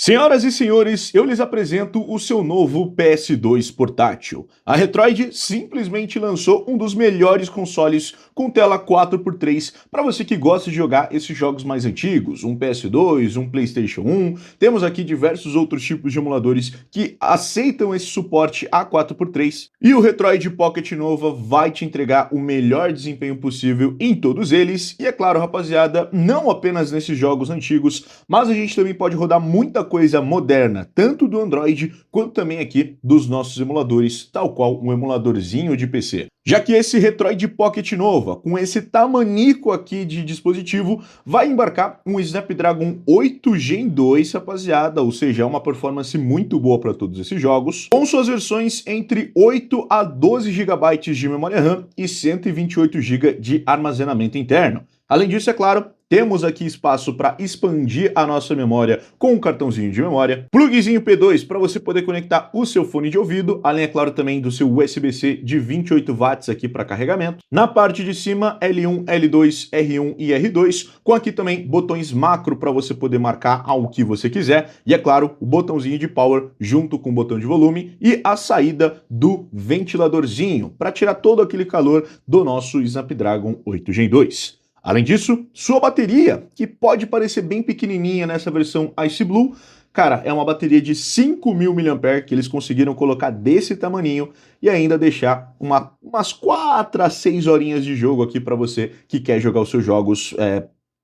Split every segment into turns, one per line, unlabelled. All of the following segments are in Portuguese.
Senhoras e senhores, eu lhes apresento o seu novo PS2 portátil. A Retroid simplesmente lançou um dos melhores consoles com tela 4x3 para você que gosta de jogar esses jogos mais antigos, um PS2, um PlayStation 1. Temos aqui diversos outros tipos de emuladores que aceitam esse suporte a 4x3 e o Retroid Pocket Nova vai te entregar o melhor desempenho possível em todos eles. E é claro, rapaziada, não apenas nesses jogos antigos, mas a gente também pode rodar muita coisa moderna, tanto do Android quanto também aqui dos nossos emuladores, tal qual um emuladorzinho de PC. Já que esse Retroid Pocket Nova, com esse tamanico aqui de dispositivo, vai embarcar um Snapdragon 8 Gen 2, rapaziada, ou seja, é uma performance muito boa para todos esses jogos, com suas versões entre 8 a 12 GB de memória RAM e 128 GB de armazenamento interno. Além disso, é claro, temos aqui espaço para expandir a nossa memória com um cartãozinho de memória, plugzinho P2 para você poder conectar o seu fone de ouvido, além, é claro, também do seu USB-C de 28 watts aqui para carregamento. Na parte de cima, L1, L2, R1 e R2, com aqui também botões macro para você poder marcar ao que você quiser, e é claro, o botãozinho de power junto com o botão de volume e a saída do ventiladorzinho para tirar todo aquele calor do nosso Snapdragon 8 Gen 2. Além disso, sua bateria, que pode parecer bem pequenininha nessa versão Ice Blue, cara, é uma bateria de 5.000 mAh que eles conseguiram colocar desse tamaninho e ainda deixar umas 4 a 6 horinhas de jogo aqui para você que quer jogar os seus jogos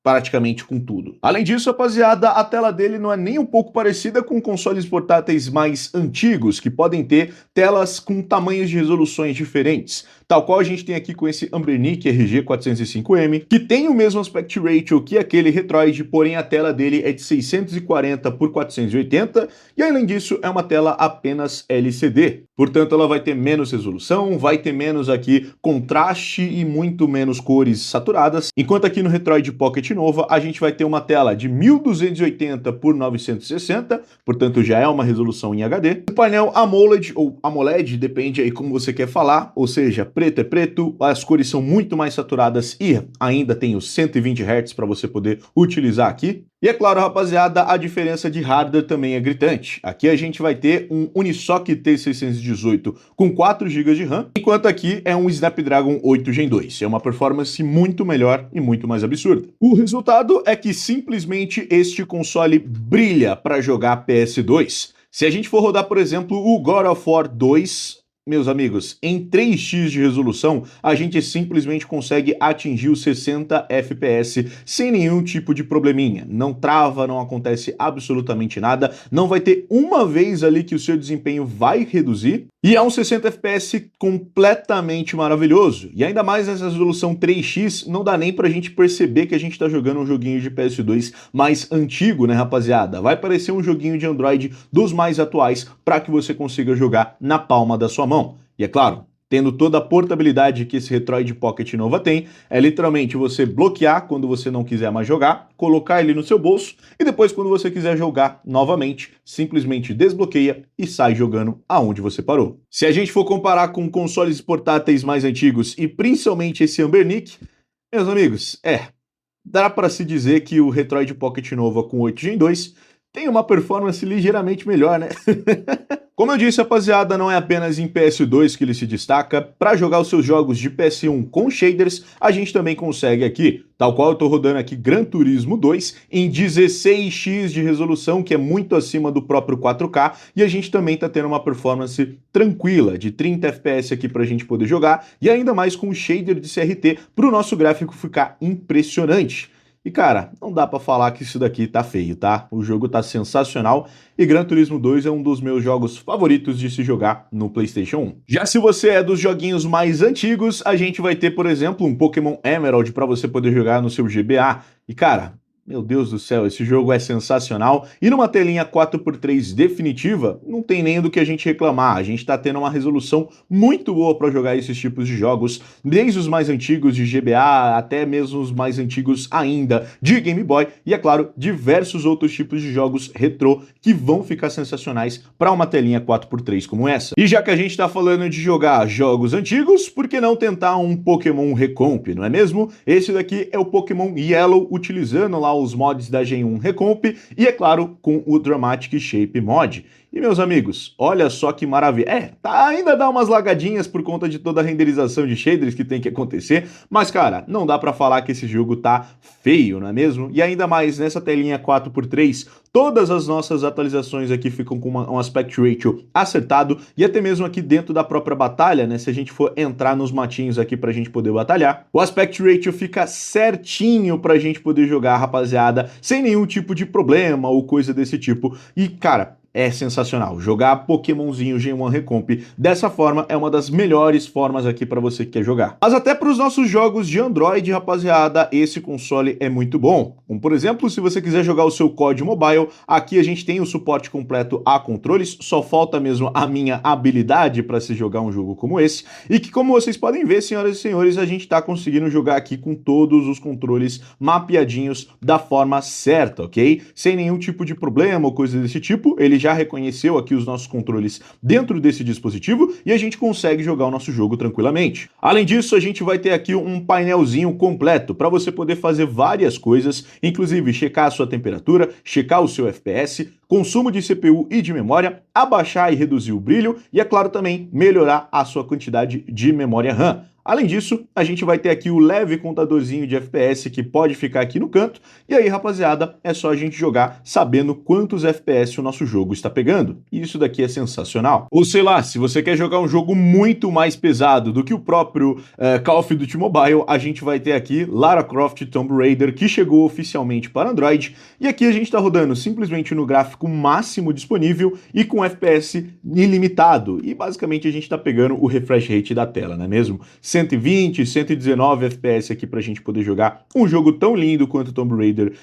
praticamente com tudo. Além disso, rapaziada, a tela dele não é nem um pouco parecida com consoles portáteis mais antigos, que podem ter telas com tamanhos de resoluções diferentes, tal qual a gente tem aqui com esse Anbernic RG405M, que tem o mesmo aspect ratio que aquele Retroid, porém a tela dele é de 640 por 480, e além disso é uma tela apenas LCD. Portanto, ela vai ter menos resolução, vai ter menos aqui contraste e muito menos cores saturadas, enquanto aqui no Retroid Pocket Nova a gente vai ter uma tela de 1280 por 960, portanto já é uma resolução em HD. O painel AMOLED ou AMOLED, depende aí como você quer falar, ou seja, preto é preto, as cores são muito mais saturadas e ainda tem os 120 Hz para você poder utilizar aqui. E é claro, rapaziada, a diferença de hardware também é gritante. Aqui a gente vai ter um Unisoc T618 com 4 GB de RAM, enquanto aqui é um Snapdragon 8 Gen 2. É uma performance muito melhor e muito mais absurda. O resultado é que simplesmente este console brilha para jogar PS2. Se a gente for rodar, por exemplo, o God of War 2... meus amigos, em 3x de resolução, a gente simplesmente consegue atingir os 60 FPS sem nenhum tipo de probleminha. Não trava, não acontece absolutamente nada, não vai ter uma vez ali que o seu desempenho vai reduzir, e é um 60 FPS completamente maravilhoso. E ainda mais nessa resolução 3x, não dá nem pra gente perceber que a gente tá jogando um joguinho de PS2 mais antigo, né, rapaziada? Vai parecer um joguinho de Android dos mais atuais para que você consiga jogar na palma da sua mão. E é claro, tendo toda a portabilidade que esse Retroid Pocket Nova tem, é literalmente você bloquear quando você não quiser mais jogar, colocar ele no seu bolso e depois quando você quiser jogar novamente, simplesmente desbloqueia e sai jogando aonde você parou. Se a gente for comparar com consoles portáteis mais antigos e principalmente esse Anbernic, meus amigos, dá para se dizer que o Retroid Pocket Nova com 8 Gen 2 tem uma performance ligeiramente melhor, né? Como eu disse, rapaziada, não é apenas em PS2 que ele se destaca. Para jogar os seus jogos de PS1 com shaders, a gente também consegue aqui, tal qual eu tô rodando aqui Gran Turismo 2 em 16x de resolução, que é muito acima do próprio 4K, e a gente também tá tendo uma performance tranquila de 30 FPS aqui pra gente poder jogar, e ainda mais com o shader de CRT para o nosso gráfico ficar impressionante. E cara, não dá pra falar que isso daqui tá feio, tá? O jogo tá sensacional e Gran Turismo 2 é um dos meus jogos favoritos de se jogar no PlayStation 1. Já se você é dos joguinhos mais antigos, a gente vai ter, por exemplo, um Pokémon Emerald pra você poder jogar no seu GBA. E cara, meu Deus do céu, esse jogo é sensacional. E numa telinha 4x3 definitiva, não tem nem do que a gente reclamar. A gente tá tendo uma resolução muito boa para jogar esses tipos de jogos, desde os mais antigos de GBA até mesmo os mais antigos ainda de Game Boy. E é claro, diversos outros tipos de jogos retrô que vão ficar sensacionais para uma telinha 4x3 como essa. E já que a gente tá falando de jogar jogos antigos, por que não tentar um Pokémon Recomp, não é mesmo? Esse daqui é o Pokémon Yellow, utilizando lá instalar os mods da Gen 1 Recomp e, é claro, com o Dramatic Shape Mod. E, meus amigos, olha só que maravilha. Ainda dá umas lagadinhas por conta de toda a renderização de shaders que tem que acontecer, mas, cara, não dá pra falar que esse jogo tá feio, não é mesmo? E ainda mais nessa telinha 4x3, todas as nossas atualizações aqui ficam com um aspect ratio acertado, e até mesmo aqui dentro da própria batalha, né, se a gente for entrar nos matinhos aqui pra gente poder batalhar, o aspect ratio fica certinho pra gente poder jogar, rapaziada, sem nenhum tipo de problema ou coisa desse tipo. E, cara, é sensacional. Jogar Pokémonzinho Gen 1 Recomp dessa forma é uma das melhores formas aqui para você que quer jogar. Mas até para os nossos jogos de Android, rapaziada, esse console é muito bom. Como, por exemplo, se você quiser jogar o seu COD Mobile, aqui a gente tem o suporte completo a controles, só falta mesmo a minha habilidade para se jogar um jogo como esse, e que, como vocês podem ver, senhoras e senhores, a gente está conseguindo jogar aqui com todos os controles mapeadinhos da forma certa, ok? Sem nenhum tipo de problema ou coisa desse tipo. Ele já reconheceu aqui os nossos controles dentro desse dispositivo e a gente consegue jogar o nosso jogo tranquilamente. Além disso, a gente vai ter aqui um painelzinho completo para você poder fazer várias coisas, inclusive checar a sua temperatura, checar o seu FPS, consumo de CPU e de memória, abaixar e reduzir o brilho e, é claro, também melhorar a sua quantidade de memória RAM. Além disso, a gente vai ter aqui o leve contadorzinho de FPS que pode ficar aqui no canto, e aí, rapaziada, é só a gente jogar sabendo quantos FPS o nosso jogo está pegando. E isso daqui é sensacional. Ou sei lá, se você quer jogar um jogo muito mais pesado do que o próprio Call of Duty Mobile, a gente vai ter aqui Lara Croft Tomb Raider, que chegou oficialmente para Android, e aqui a gente está rodando simplesmente no gráfico máximo disponível e com FPS ilimitado. E basicamente a gente está pegando o refresh rate da tela, não é mesmo? 120, 119 FPS aqui pra gente poder jogar um jogo tão lindo quanto Tomb Raider.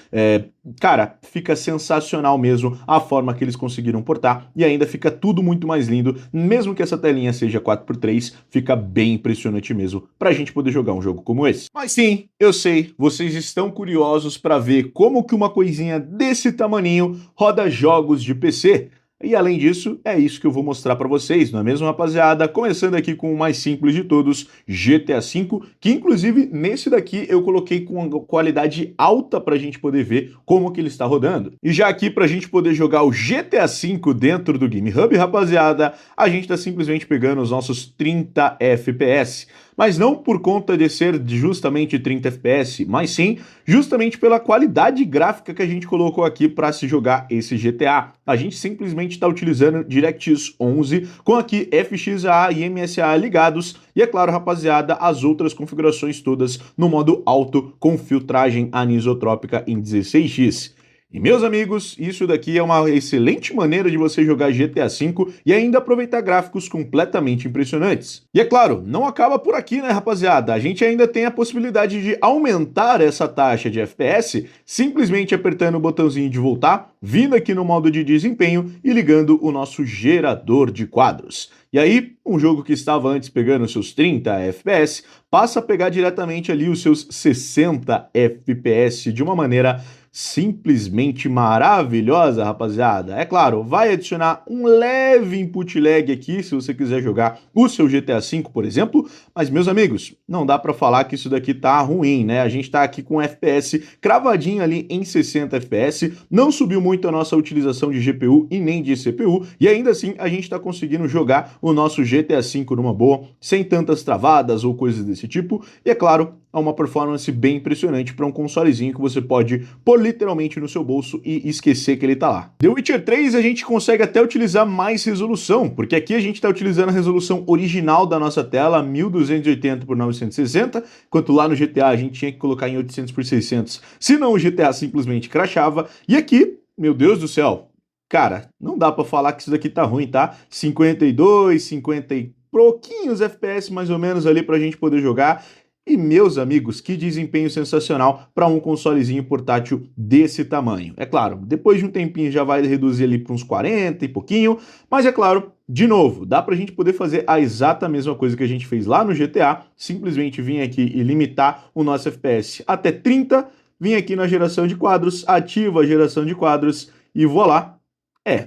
Cara, fica sensacional mesmo a forma que eles conseguiram portar e ainda fica tudo muito mais lindo, mesmo que essa telinha seja 4x3, fica bem impressionante mesmo pra gente poder jogar um jogo como esse. Mas sim, eu sei, vocês estão curiosos pra ver como que uma coisinha desse tamaninho roda jogos de PC. E além disso, é isso que eu vou mostrar para vocês, não é mesmo, rapaziada? Começando aqui com o mais simples de todos, GTA V, que inclusive nesse daqui eu coloquei com uma qualidade alta para a gente poder ver como que ele está rodando. E já aqui para a gente poder jogar o GTA V dentro do Game Hub, rapaziada, a gente está simplesmente pegando os nossos 30 FPS. Mas não por conta de ser justamente 30 FPS, mas sim justamente pela qualidade gráfica que a gente colocou aqui para se jogar esse GTA. A gente simplesmente está utilizando DirectX 11 com aqui FXA e MSA ligados e, é claro, rapaziada, as outras configurações todas no modo alto com filtragem anisotrópica em 16x. E, meus amigos, isso daqui é uma excelente maneira de você jogar GTA V e ainda aproveitar gráficos completamente impressionantes. E é claro, não acaba por aqui, né, rapaziada? A gente ainda tem a possibilidade de aumentar essa taxa de FPS simplesmente apertando o botãozinho de voltar, vindo aqui no modo de desempenho e ligando o nosso gerador de quadros. E aí, um jogo que estava antes pegando seus 30 FPS, passa a pegar diretamente ali os seus 60 FPS de uma maneira simplesmente maravilhosa, rapaziada. É claro, vai adicionar um leve input lag aqui, se você quiser jogar o seu GTA V, por exemplo, mas, meus amigos, não dá pra falar que isso daqui tá ruim, né? A gente tá aqui com FPS cravadinho ali em 60 FPS, não subiu muito a nossa utilização de GPU e nem de CPU, e ainda assim a gente tá conseguindo jogar o nosso GTA V numa boa, sem tantas travadas ou coisas desse tipo, e é claro, é uma performance bem impressionante para um consolezinho que você pode pôr literalmente no seu bolso e esquecer que ele tá lá. The Witcher 3 a gente consegue até utilizar mais resolução, porque aqui a gente está utilizando a resolução original da nossa tela, 1280 por 960, enquanto lá no GTA a gente tinha que colocar em 800 por 600, senão o GTA simplesmente crashava, e aqui, meu Deus do céu, cara, não dá para falar que isso daqui tá ruim, tá? 52, 50 e pouquinhos FPS mais ou menos ali pra gente poder jogar. E, meus amigos, que desempenho sensacional para um consolezinho portátil desse tamanho. É claro, depois de um tempinho já vai reduzir ali para uns 40 e pouquinho, mas é claro, de novo, dá para a gente poder fazer a exata mesma coisa que a gente fez lá no GTA, simplesmente vir aqui e limitar o nosso FPS até 30, vir aqui na geração de quadros, ativa a geração de quadros e voilá.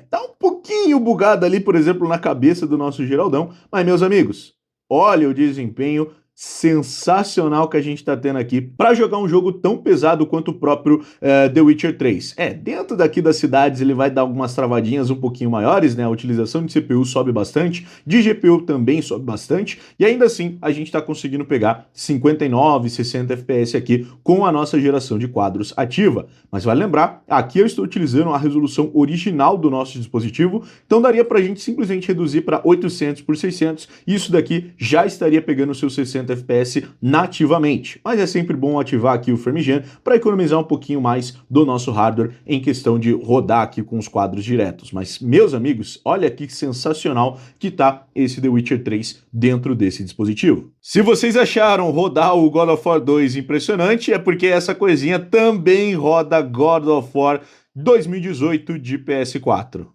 Tá um pouquinho bugado ali, por exemplo, na cabeça do nosso Geraldão, mas, meus amigos, olha o desempenho sensacional que a gente está tendo aqui para jogar um jogo tão pesado quanto o próprio The Witcher 3. Dentro daqui das cidades ele vai dar algumas travadinhas um pouquinho maiores, né? A utilização de CPU sobe bastante, de GPU também sobe bastante, e ainda assim a gente está conseguindo pegar 59, 60 FPS aqui com a nossa geração de quadros ativa. Mas vale lembrar, aqui eu estou utilizando a resolução original do nosso dispositivo, então daria para a gente simplesmente reduzir para 800 por 600, e isso daqui já estaria pegando o seu 60 FPS nativamente. Mas é sempre bom ativar aqui o FrameGen para economizar um pouquinho mais do nosso hardware em questão de rodar aqui com os quadros diretos. Mas, meus amigos, olha que sensacional que tá esse The Witcher 3 dentro desse dispositivo. Se vocês acharam rodar o God of War 2 impressionante, é porque essa coisinha também roda God of War 2018 de PS4.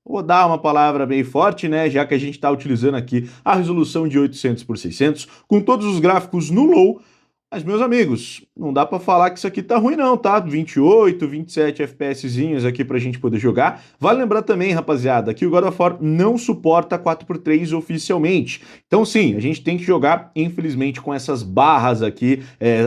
Vou dar uma palavra bem forte, né, já que a gente está utilizando aqui a resolução de 800 por 600, com todos os gráficos no low, mas, meus amigos, não dá para falar que isso aqui tá ruim não, tá? 28, 27 FPSzinhos aqui pra gente poder jogar. Vale lembrar também, rapaziada, que o God of War não suporta 4x3 oficialmente. Então, sim, a gente tem que jogar, infelizmente, com essas barras aqui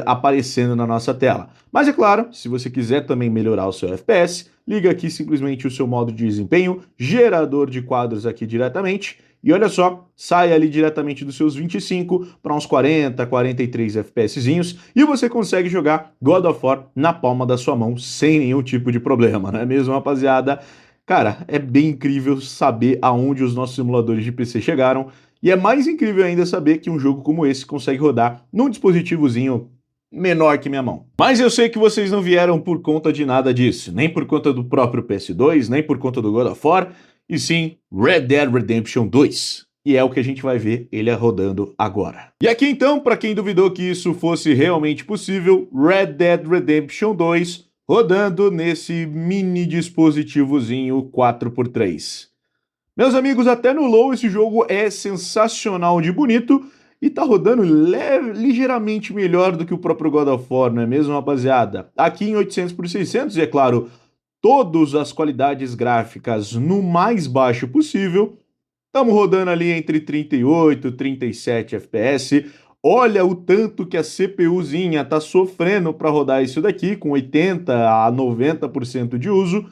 aparecendo na nossa tela. Mas, é claro, se você quiser também melhorar o seu FPS, liga aqui simplesmente o seu modo de desempenho, gerador de quadros aqui diretamente, e olha só, sai ali diretamente dos seus 25 para uns 40, 43 FPSzinhos e você consegue jogar God of War na palma da sua mão sem nenhum tipo de problema, não é mesmo, rapaziada? Cara, é bem incrível saber aonde os nossos simuladores de PC chegaram e é mais incrível ainda saber que um jogo como esse consegue rodar num dispositivozinho menor que minha mão. Mas eu sei que vocês não vieram por conta de nada disso, nem por conta do próprio PS2, nem por conta do God of War, e sim Red Dead Redemption 2. E é o que a gente vai ver ele rodando agora. E aqui então, para quem duvidou que isso fosse realmente possível, Red Dead Redemption 2 rodando nesse mini dispositivozinho 4x3. Meus amigos, até no low esse jogo é sensacional de bonito e tá rodando ligeiramente melhor do que o próprio God of War, não é mesmo, rapaziada? Aqui em 800 por 600, e é claro, todas as qualidades gráficas no mais baixo possível. Estamos rodando ali entre 38 e 37 FPS. Olha o tanto que a CPUzinha está sofrendo para rodar isso daqui, com 80 a 90% de uso,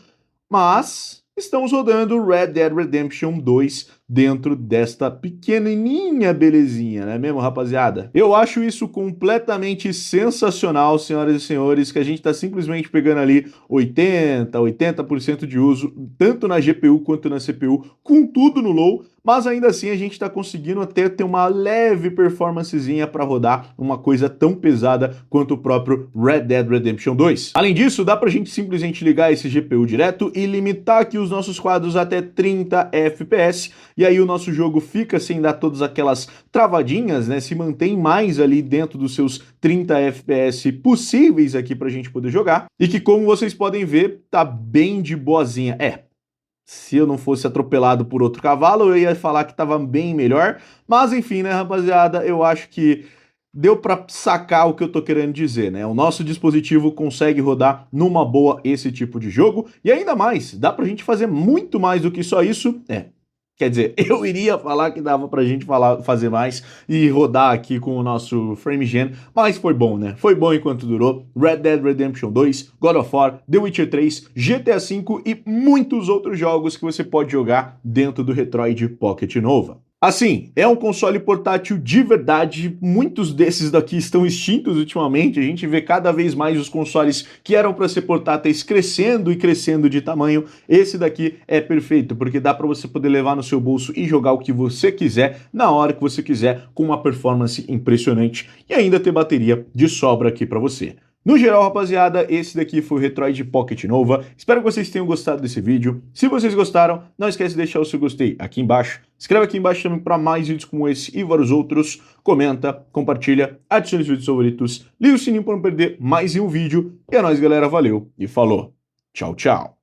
mas estamos rodando Red Dead Redemption 2 dentro desta pequenininha belezinha, não é mesmo, rapaziada? Eu acho isso completamente sensacional, senhoras e senhores, que a gente tá simplesmente pegando ali 80% de uso, tanto na GPU quanto na CPU, com tudo no low, mas ainda assim a gente tá conseguindo até ter uma leve performancezinha para rodar uma coisa tão pesada quanto o próprio Red Dead Redemption 2. Além disso, dá pra gente simplesmente ligar esse GPU direto e limitar aqui os nossos quadros até 30 FPS, e aí o nosso jogo fica sem dar todas aquelas travadinhas, né? Se mantém mais ali dentro dos seus 30 FPS possíveis aqui pra gente poder jogar. E que, como vocês podem ver, tá bem de boazinha. Se eu não fosse atropelado por outro cavalo, eu ia falar que tava bem melhor. Mas enfim, né, rapaziada, eu acho que deu para sacar o que eu tô querendo dizer, né? O nosso dispositivo consegue rodar numa boa esse tipo de jogo. E ainda mais, dá pra gente fazer muito mais do que só isso. Quer dizer, eu iria falar que dava pra gente fazer mais e rodar aqui com o nosso FrameGen, mas foi bom, né? Foi bom enquanto durou. Red Dead Redemption 2, God of War, The Witcher 3, GTA V e muitos outros jogos que você pode jogar dentro do Retroid Pocket Nova. Assim, é um console portátil de verdade, muitos desses daqui estão extintos ultimamente, a gente vê cada vez mais os consoles que eram para ser portáteis crescendo e crescendo de tamanho. Esse daqui é perfeito, porque dá para você poder levar no seu bolso e jogar o que você quiser, na hora que você quiser, com uma performance impressionante e ainda ter bateria de sobra aqui para você. No geral, rapaziada, esse daqui foi o Retroid Pocket Nova. Espero que vocês tenham gostado desse vídeo. Se vocês gostaram, não esquece de deixar o seu gostei aqui embaixo. Escreve aqui embaixo também para mais vídeos como esse e vários outros. Comenta, compartilha, adicione os vídeos favoritos, liga o sininho para não perder mais um vídeo. E é nóis, galera. Valeu e falou. Tchau, tchau.